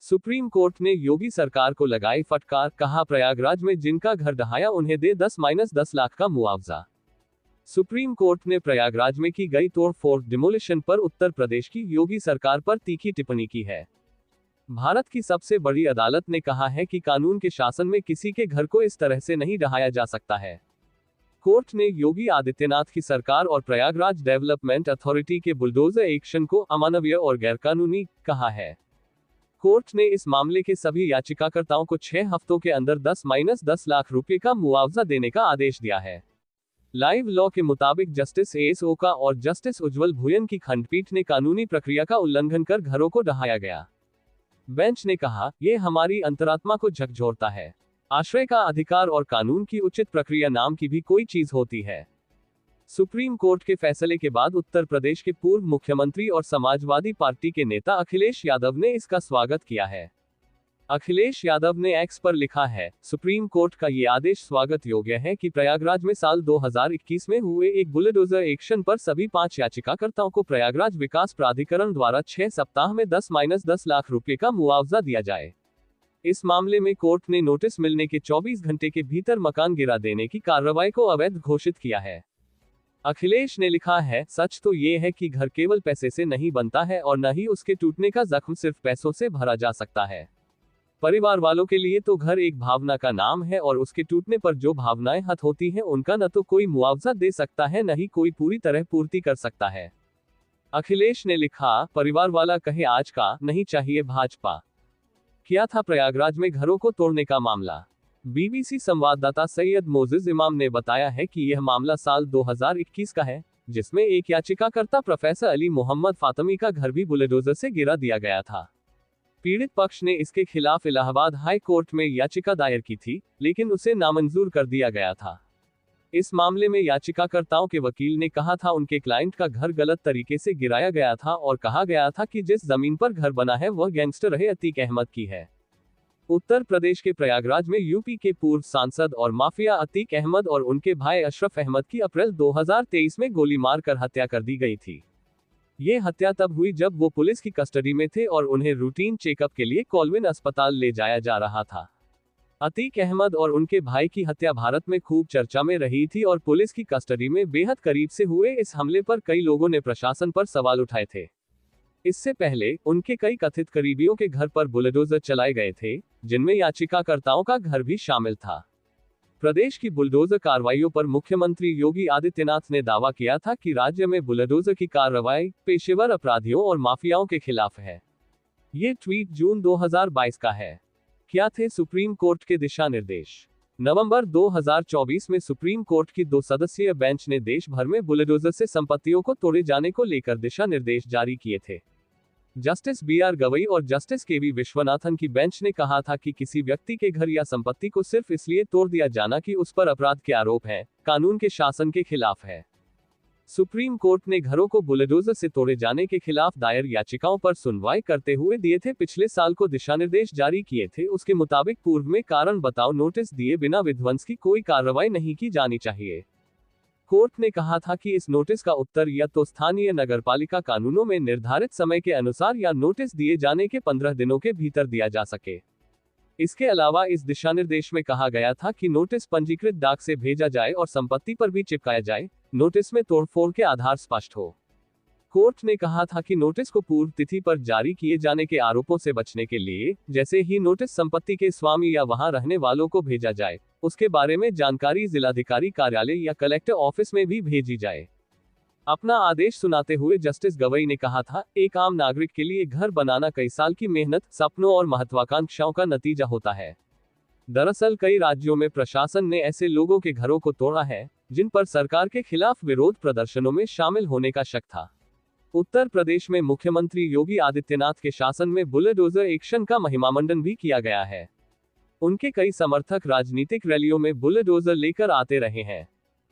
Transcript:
Supreme court ने योगी सरकार को लगाई फटकार, कहा प्रयागराज में जिनका घर ढहाया उन्हें दे 10-10 लाख का मुआवजा। सुप्रीम कोर्ट ने प्रयागराज में की गई तोड़फोड़ डिमोलिशन पर उत्तर प्रदेश की योगी सरकार पर तीखी टिप्पणी की है। भारत की सबसे बड़ी अदालत ने कहा है कि कानून के शासन में किसी के घर को इस तरह से नहीं ढहाया जा सकता है। कोर्ट ने योगी आदित्यनाथ की सरकार और प्रयागराज डेवलपमेंट अथॉरिटी के बुलडोजर एक्शन को अमानवीय और गैरकानूनी कहा है। कोर्ट ने इस मामले के सभी याचिकाकर्ताओं को 6 हफ्तों के अंदर 10-10 लाख रुपए का मुआवजा देने का आदेश दिया है। लाइव लॉ के मुताबिक जस्टिस एस ओका और जस्टिस उज्ज्वल भुयन की खंडपीठ ने कानूनी प्रक्रिया का उल्लंघन कर घरों को ढहाया गया। बेंच ने कहा, यह हमारी अंतरात्मा को झकझोरता है। आश्रय का अधिकार और कानून की उचित प्रक्रिया नाम की भी कोई चीज होती है। सुप्रीम कोर्ट के फैसले के बाद उत्तर प्रदेश के पूर्व मुख्यमंत्री और समाजवादी पार्टी के नेता अखिलेश यादव ने इसका स्वागत किया है। अखिलेश यादव ने एक्स पर लिखा है, सुप्रीम कोर्ट का ये आदेश स्वागत योग्य है कि प्रयागराज में साल 2021 में हुए एक बुलडोजर एक्शन पर सभी 5 याचिकाकर्ताओं को प्रयागराज विकास प्राधिकरण द्वारा 6 सप्ताह में 10-10 लाख रुपए का मुआवजा दिया जाए। इस मामले में कोर्ट ने नोटिस मिलने के 24 घंटे के भीतर मकान गिरा देने की कार्रवाई को अवैध घोषित किया है। अखिलेश ने लिखा है, सच तो ये है कि घर केवल पैसे से नहीं बनता है और न ही उसके टूटने का जख्म सिर्फ पैसों से भरा जा सकता है। परिवार वालों के लिए तो घर एक भावना का नाम है और उसके टूटने पर जो भावनाएं हत होती हैं उनका न तो कोई मुआवजा दे सकता है न ही कोई पूरी तरह पूर्ति कर सकता है। अखिलेश ने लिखा, परिवार वाला कहे आज का नहीं चाहिए भाजपा। क्या था प्रयागराज में घरों को तोड़ने का मामला। बीबीसी संवाददाता सैयद मोजिज इमाम ने बताया है कि यह मामला साल 2021 का है, जिसमें एक याचिकाकर्ता प्रोफेसर अली मोहम्मद फातमी का घर भी बुलडोजर से गिरा दिया गया था। पीड़ित पक्ष ने इसके खिलाफ इलाहाबाद हाई कोर्ट में याचिका दायर की थी, लेकिन उसे नामंजूर कर दिया गया था। इस मामले में याचिकाकर्ताओं के वकील ने कहा था उनके क्लाइंट का घर गलत तरीके से गिराया गया था और कहा गया था कि जिस जमीन पर घर बना है वह गैंगस्टर रहे अतीक अहमद की है। उत्तर प्रदेश के प्रयागराज में यूपी के पूर्व सांसद और माफिया अतीक अहमद और उनके भाई अशरफ अहमद की अप्रैल 2023 में गोली मारकर हत्या कर दी गई थी। ये हत्या तब हुई जब वो पुलिस की कस्टडी में थे और उन्हें रूटीन चेकअप के लिए कॉलविन अस्पताल ले जाया जा रहा था। अतीक अहमद और उनके भाई की हत्या भारत में खूब चर्चा में रही थी और पुलिस की कस्टडी में बेहद करीब से हुए इस हमले पर कई लोगों ने प्रशासन पर सवाल उठाए थे। इससे पहले उनके कई कथित करीबियों के घर पर बुलडोजर चलाए गए थे, जिनमें याचिकाकर्ताओं का घर भी शामिल था। प्रदेश की बुलडोजर कार्रवाइयों पर मुख्यमंत्री योगी आदित्यनाथ ने दावा किया था कि राज्य में बुलडोजर की कार्रवाई पेशेवर अपराधियों और माफियाओं के खिलाफ है। ये ट्वीट जून 2022 का है। क्या थे सुप्रीम कोर्ट के दिशा निर्देश। नवंबर 2024 में सुप्रीम कोर्ट की 2 सदस्यीय बेंच ने देश भर में बुलडोजर से संपत्तियों को तोड़े जाने को लेकर दिशा निर्देश जारी किए थे। जस्टिस BR गवई और जस्टिस KV विश्वनाथन की बेंच ने कहा था कि किसी व्यक्ति के घर या संपत्ति को सिर्फ इसलिए तोड़ दिया जाना कि उस पर अपराध के आरोप हैं, कानून के शासन के खिलाफ है। सुप्रीम कोर्ट ने घरों को बुलडोजर से तोड़े जाने के खिलाफ दायर याचिकाओं पर सुनवाई करते हुए दिए थे पिछले साल को दिशानिर्देश जारी किए थे। उसके मुताबिक पूर्व में कारण बताओ नोटिस दिए बिना विध्वंस की कोई कार्रवाई नहीं की जानी चाहिए। कोर्ट ने कहा था कि इस नोटिस का उत्तर या तो स्थानीय नगरपालिका कानूनों में निर्धारित समय के अनुसार या नोटिस दिए जाने के 15 दिनों के भीतर दिया जा सके। इसके अलावा इस दिशानिर्देश में कहा गया था कि नोटिस पंजीकृत डाक से भेजा जाए और संपत्ति पर भी चिपकाया जाए, नोटिस में तोड़फोड़ के आधार स्पष्ट हो। कोर्ट ने कहा था कि नोटिस को पूर्व तिथि पर जारी किए जाने के आरोपों से बचने के लिए जैसे ही नोटिस संपत्ति के स्वामी या वहां रहने वालों को भेजा जाए, उसके बारे में जानकारी जिलाधिकारी कार्यालय या कलेक्टर ऑफिस में भी भेजी जाए। अपना आदेश सुनाते हुए जस्टिस गवई ने कहा था, एक आम नागरिक के लिए घर बनाना कई साल की मेहनत, सपनों और महत्वाकांक्षाओं का नतीजा होता है। दरअसल कई राज्यों में प्रशासन ने ऐसे लोगों के घरों को तोड़ा है जिन पर सरकार के खिलाफ विरोध प्रदर्शनों में शामिल होने का शक था। उत्तर प्रदेश में मुख्यमंत्री योगी आदित्यनाथ के शासन में बुलडोजर एक्शन का महिमामंडन भी किया गया है। उनके कई समर्थक राजनीतिक रैलियों में बुलडोजर लेकर आते रहे हैं।